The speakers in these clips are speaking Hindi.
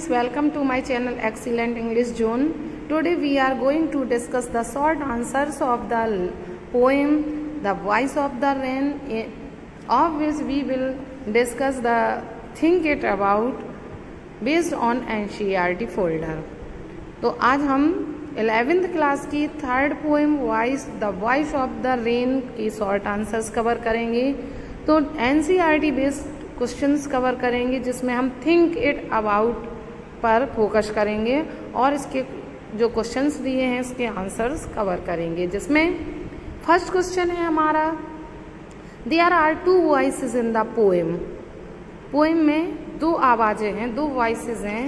friends, welcome to my channel Excellent English Zone. Today we are going to discuss the short answers of the poem The Voice of the Rain, of which we will discuss the think it about based on NCERT folder. तो आज हम 11th क्लास की third poem the voice of the rain की शॉर्ट आंसर्स कवर करेंगे। तो NCERT बेस्ड क्वेश्चंस कवर करेंगे जिसमें हम थिंक इट अबाउट पर फोकस करेंगे और इसके जो क्वेश्चंस दिए हैं इसके आंसर्स कवर करेंगे। जिसमें फर्स्ट क्वेश्चन है हमारा, there are two voices in the poem. Poem में दो आवाजें हैं, दो वॉइसेस हैं।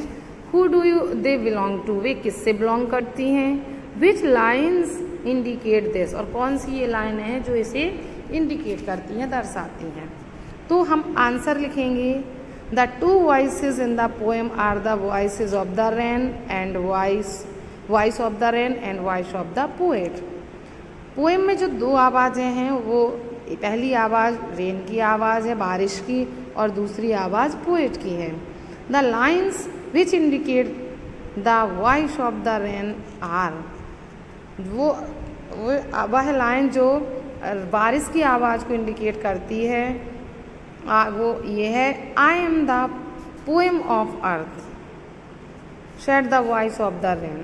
Who do you they belong to, वे किससे बिलोंग करती हैं। विच लाइन्स इंडिकेट दिस, और कौन सी ये लाइन है जो इसे इंडिकेट करती हैं, दर्शाती हैं। तो हम आंसर लिखेंगे, the two voices in the poem are the voices of the rain and voice of the rain and voice of the poet. Poem में जो दो आवाज़ें हैं वो पहली आवाज़ रेन की आवाज़ है, बारिश की, और दूसरी आवाज़ पोएट की है। The lines which indicate the voice of the rain are, वो वह लाइन जो बारिश की आवाज़ को इंडिकेट करती है वो ये है, I am the poem of earth, shed the voice of the rain.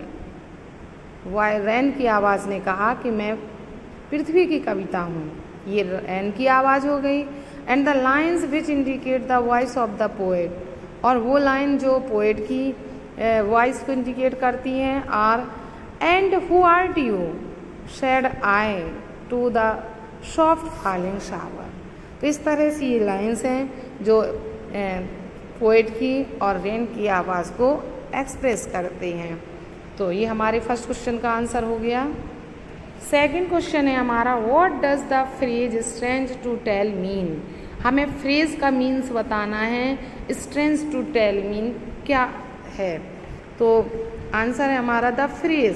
Rain की आवाज़ ने कहा कि मैं पृथ्वी की कविता हूँ, ये रेन की आवाज़ हो गई। And the lines which indicate the voice of the poet, और वो लाइन जो पोएट की वॉइस को इंडिकेट करती हैं are, and who art you shed I to the soft falling shower. तो इस तरह से ये लाइन्स हैं जो पोएट की और रेन की आवाज़ को एक्सप्रेस करते हैं। तो ये हमारे फर्स्ट क्वेश्चन का आंसर हो गया। सेकंड क्वेश्चन है हमारा, what does the phrase strange to tell mean. हमें फ्रेज का मीन्स बताना है, स्ट्रेंज टू टेल मीन क्या है। तो आंसर है हमारा, the phrase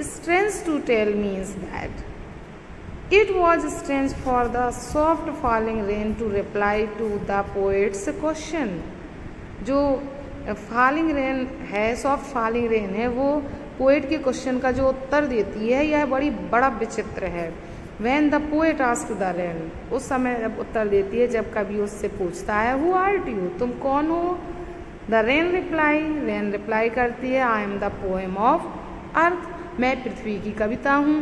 strange to tell means that it was strange for the soft falling rain to reply to the poet's question। जो फॉलिंग रेन है, सॉफ्ट फॉलिंग रेन है, वो पोएट के क्वेश्चन का जो उत्तर देती है यह बड़ा विचित्र है। When the poet asked the rain, उस समय जब उत्तर देती है जब कभी उससे पूछता है who art you, तुम कौन हो। The rain रिप्लाई करती है, I am the poem of earth, मैं पृथ्वी की कविता हूँ।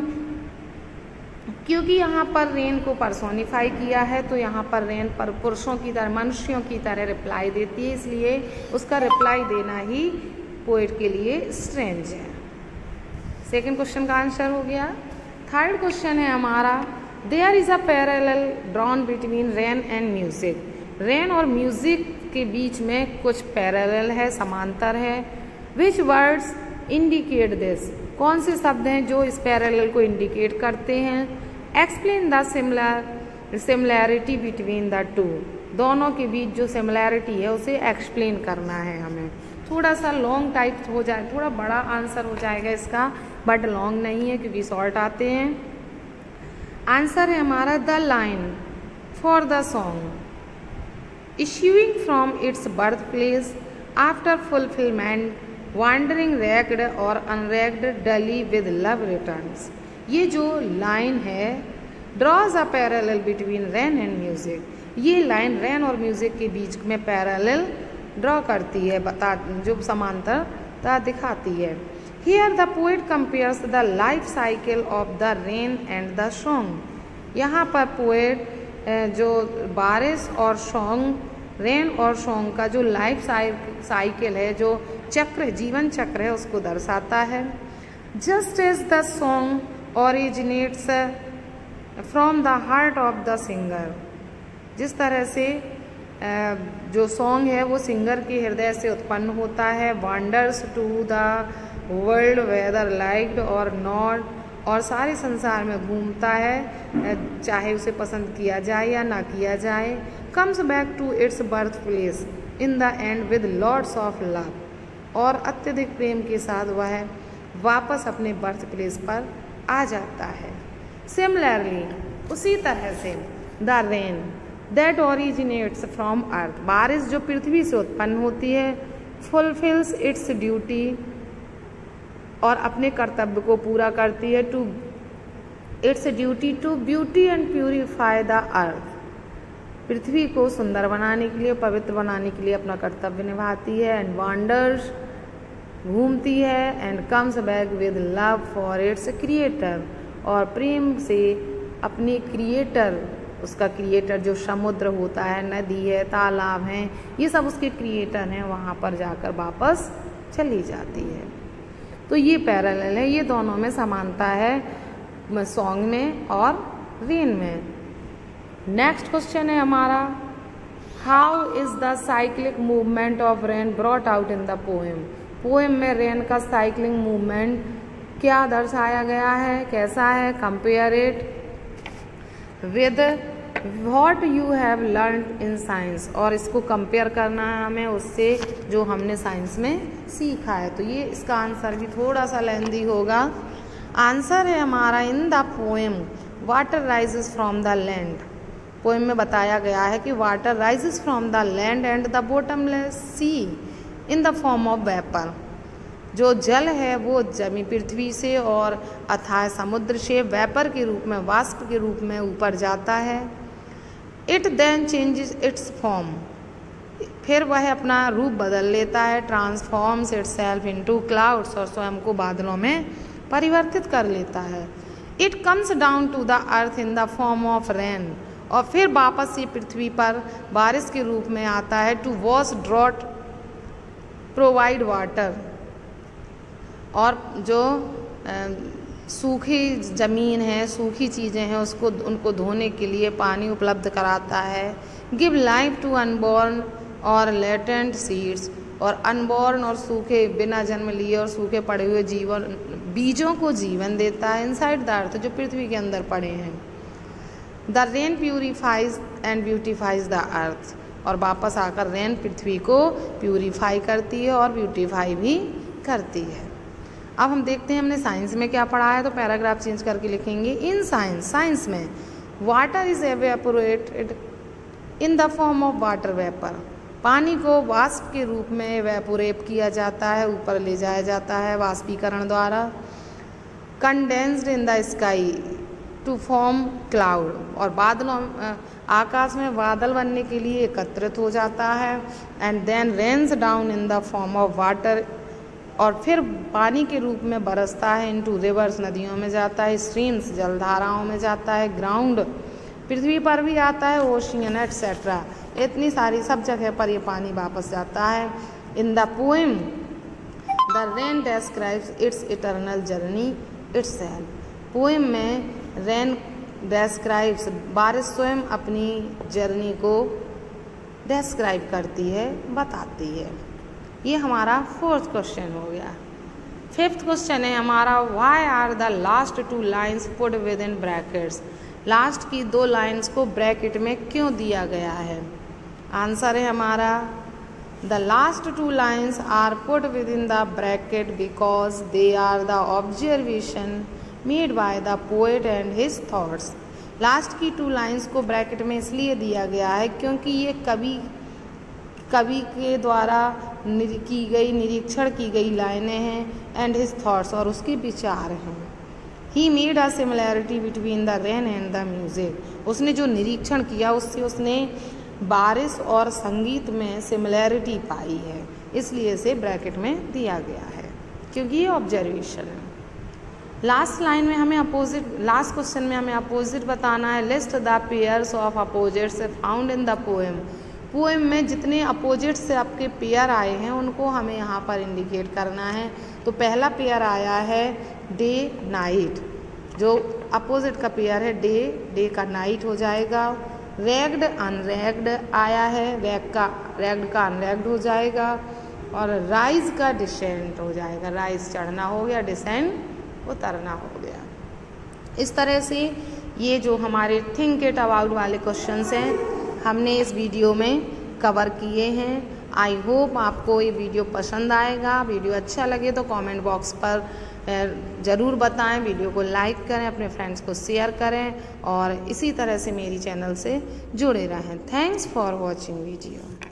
क्योंकि यहाँ पर रेन को पर्सोनिफाई किया है तो यहाँ पर रेन पर पुरुषों की तरह, मनुष्यों की तरह रिप्लाई देती है, इसलिए उसका रिप्लाई देना ही पोएट के लिए स्ट्रेंज है। सेकंड क्वेश्चन का आंसर हो गया। थर्ड क्वेश्चन है हमारा, there is a parallel drawn between rain and music. Rain और म्यूजिक के बीच में कुछ पैरेलल है, समांतर है। विच वर्ड्स इंडिकेट दिस, कौन से शब्द हैं जो इस पैरेलल को इंडिकेट करते हैं। Explain the similarity between the two, दोनों के बीच जो सिमिलैरिटी है उसे एक्सप्लेन करना है हमें। थोड़ा सा लॉन्ग टाइप हो जाए, थोड़ा बड़ा आंसर हो जाएगा इसका, बट लॉन्ग नहीं है क्योंकि शॉर्ट आते हैं। आंसर है हमारा, the line for the song issuing from its birth place after fulfilment wandering ragged or unragged डली विद लव रिटर्न्स। ये जो लाइन है, draws a parallel between rain and music, ये लाइन रेन और म्यूजिक के बीच में पैरेलल ड्रॉ करती है, जो समांतरता दिखाती है। Here the poet compares the life cycle of the rain and the song. यहाँ पर पोएट जो बारिश और सॉन्ग, रेन और सॉन्ग का जो लाइफ साइकिल है, जो चक्र, जीवन चक्र है, उसको दर्शाता है। Just as the song originates from the heart of the singer, जिस तरह से जो सॉन्ग है वो सिंगर के हृदय से उत्पन्न होता है। Wanders to the world whether liked or not, और सारे संसार में घूमता है चाहे उसे पसंद किया जाए या ना किया जाए। Comes back to its birth place in the end with lots of love, और अत्यधिक प्रेम के साथ वह वापस अपने बर्थ प्लेस पर आ जाता है। सिमिलरली, उसी तरह से, the rain that originates from earth, बारिश जो पृथ्वी से उत्पन्न होती है, फुलफिल्स इट्स ड्यूटी, और अपने कर्तव्य को पूरा करती है, to its duty to beauty and purify the earth, पृथ्वी को सुंदर बनाने के लिए, पवित्र बनाने के लिए अपना कर्तव्य निभाती है। एंड वॉन्डर्स, घूमती है। And comes back with love for its creator, और प्रेम से अपने क्रिएटर, उसका क्रिएटर जो समुद्र होता है, नदी है, तालाब हैं, ये सब उसके क्रिएटर हैं, वहाँ पर जाकर वापस चली जाती है। तो ये पैरेलल है, ये दोनों में समानता है सॉन्ग में और रेन में। नेक्स्ट क्वेश्चन है हमारा, how is the cyclic movement of rain brought out in the poem. Poem में रेन का साइक्लिंग मूवमेंट क्या दर्शाया गया है, कैसा है। Compare it with what you have learned in science, और इसको कंपेयर करना है हमें उससे जो हमने साइंस में सीखा है। तो ये इसका आंसर भी थोड़ा सा लेंदी होगा। आंसर है हमारा, in the poem water rises from the land. Poem में बताया गया है कि water rises from the land and the bottomless sea in the form of vapour. जो जल है वो जमी पृथ्वी से और अथाह समुद्र से वेपर के रूप में, वाष्प के रूप में ऊपर जाता है। It then changes its form, फिर वह अपना रूप बदल लेता है। ट्रांसफॉर्म्स इटसेल्फ इनटू क्लाउड्स, और स्वयं को बादलों में परिवर्तित कर लेता है। It comes down to the earth in the form of rain, और फिर वापस से पृथ्वी पर बारिश के रूप में आता है। To wash drought provide water, और जो सूखी ज़मीन है, सूखी चीज़ें हैं, उनको धोने के लिए पानी उपलब्ध कराता है। गिव लाइफ टू अनबॉर्न और लेटेंट सीड्स, और अनबॉर्न और सूखे, बिना जन्म लिए और सूखे पड़े हुए बीजों को जीवन देता है। इनसाइड द अर्थ, जो पृथ्वी के अंदर पड़े हैं। The rain purifies and beautifies the earth, और वापस आकर रेन पृथ्वी को प्यूरिफाई करती है और ब्यूटिफाई भी करती है। अब हम देखते हैं हमने साइंस में क्या पढ़ा है, तो पैराग्राफ चेंज करके लिखेंगे। इन साइंस में water is evaporated in the form of water vapour, पानी को वाष्प के रूप में एवेपोरेट किया जाता है, ऊपर ले जाया जाता है वाष्पीकरण द्वारा। Condensed in the sky to form cloud, और बादलों, आकाश में बादल बनने के लिए एकत्रित हो जाता है। And then rains down in the form of water, और फिर पानी के रूप में बरसता है। इनटू रिवर्स, नदियों में जाता है। स्ट्रीम्स, जलधाराओं में जाता है। ग्राउंड, पृथ्वी पर भी आता है। ओशियन एटसेट्रा, इतनी सारी सब जगह पर ये पानी वापस जाता है। इन the poem the rain describes it's eternal journey itself, poem में रेन डिस्क्राइब्स, बारिश स्वयं अपनी जर्नी को डिस्क्राइब करती है, बताती है। ये हमारा फोर्थ क्वेश्चन हो गया। फिफ्थ क्वेश्चन है हमारा, why are the last two lines put within brackets. Last की 2 लाइन्स को ब्रैकेट में क्यों दिया गया है। आंसर है हमारा, the last 2 lines are put within the bracket because they are the observation made by the poet and his thoughts. Last की 2 लाइन्स को ब्रैकेट में इसलिए दिया गया है क्योंकि ये कवि के द्वारा निरीक्षण की गई लाइनें हैं। एंड हिज थॉट्स, और उसके विचार हैं। He made a similarity between the rain and the music, उसने जो निरीक्षण किया उससे उसने बारिश और संगीत में सिमिलैरिटी पाई है, इसलिए इसे ब्रैकेट में दिया गया है क्योंकि ये ऑब्जर्वेशन है। लास्ट लाइन में हमें लास्ट क्वेश्चन में हमें अपोजिट बताना है। List the pairs of opposites found in the poem. Poem में जितने अपोजिट से आपके पेयर आए हैं उनको हमें यहाँ पर इंडिकेट करना है। तो पहला पेयर आया है डे नाइट, जो अपोजिट का पेयर है डे का नाइट हो जाएगा। रेग्ड अनरेग्ड आया है, रेग्ड का अनरेग्ड हो जाएगा। और राइज का डिसेंट हो जाएगा, राइज चढ़ना हो गया, डिसेंट उतरना हो गया। इस तरह से ये जो हमारे थिंक इट अबाउट वाले क्वेश्चंस हैं हमने इस वीडियो में कवर किए हैं। आई होप आपको ये वीडियो पसंद आएगा। वीडियो अच्छा लगे तो कमेंट बॉक्स पर ज़रूर बताएं, वीडियो को लाइक करें, अपने फ्रेंड्स को शेयर करें और इसी तरह से मेरी चैनल से जुड़े रहें। Thanks for watching video.